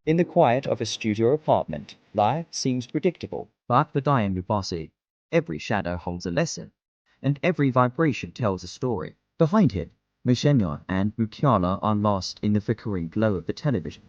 In the quiet of a studio apartment, life seems predictable. But for Diane Rubasi, every shadow holds a lesson, and every vibration tells a story. Behind him, Mishenya and Bukiala are lost in the flickering glow of the television,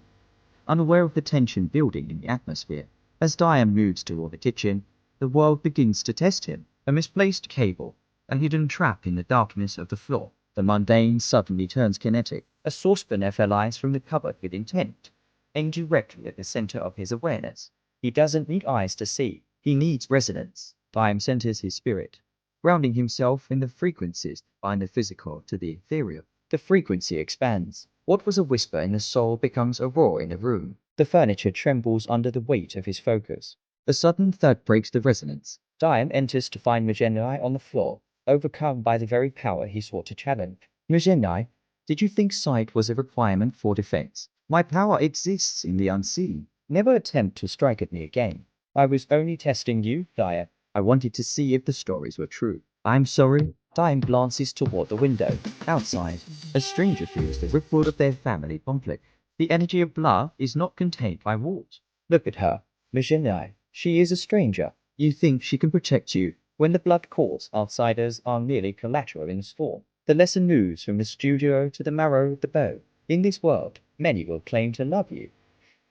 unaware of the tension building in the atmosphere. As Diane moves toward the kitchen, the world begins to test him. A misplaced cable, a hidden trap in the darkness of the floor. The mundane suddenly turns kinetic. A saucepan flies from the cupboard with intent, aimed directly at the center of his awareness. He doesn't need eyes to see. He needs resonance. Time centers his spirit, grounding himself in the frequencies that bind the physical to the ethereal. The frequency expands. What was a whisper in the soul becomes a roar in the room. The furniture trembles under the weight of his focus. A sudden thud breaks the resonance. Diane enters to find Migenai on the floor, overcome by the very power he sought to challenge. Migenai, did you think sight was a requirement for defense? My power exists in the unseen. Never attempt to strike at me again. I was only testing you, Diane. I wanted to see if the stories were true. I'm sorry. Diane glances toward the window. Outside, a stranger feels the ripple of their family conflict. The energy of blood is not contained by walls. Look at her, Migenai. She is a stranger. You think she can protect you? When the blood calls, outsiders are merely collateral in storm. The lesson moves from the studio to the marrow of the bone. In this world, many will claim to love you,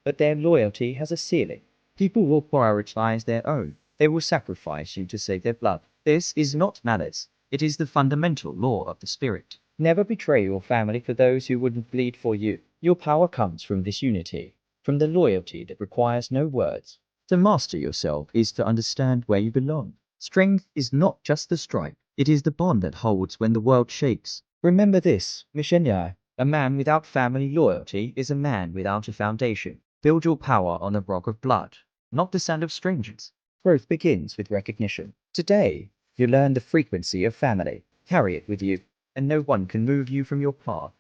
but their loyalty has a ceiling. People will prioritize their own. They will sacrifice you to save their blood. This is not malice. It is the fundamental law of the spirit. Never betray your family for those who wouldn't bleed for you. Your power comes from this unity, from the loyalty that requires no words. To master yourself is to understand where you belong. Strength is not just the strike. It is the bond that holds when the world shakes. Remember this, Migenai. A man without family loyalty is a man without a foundation. Build your power on a rock of blood, not the sand of strangers. Growth begins with recognition. Today, you learn the frequency of family. Carry it with you, and no one can move you from your path.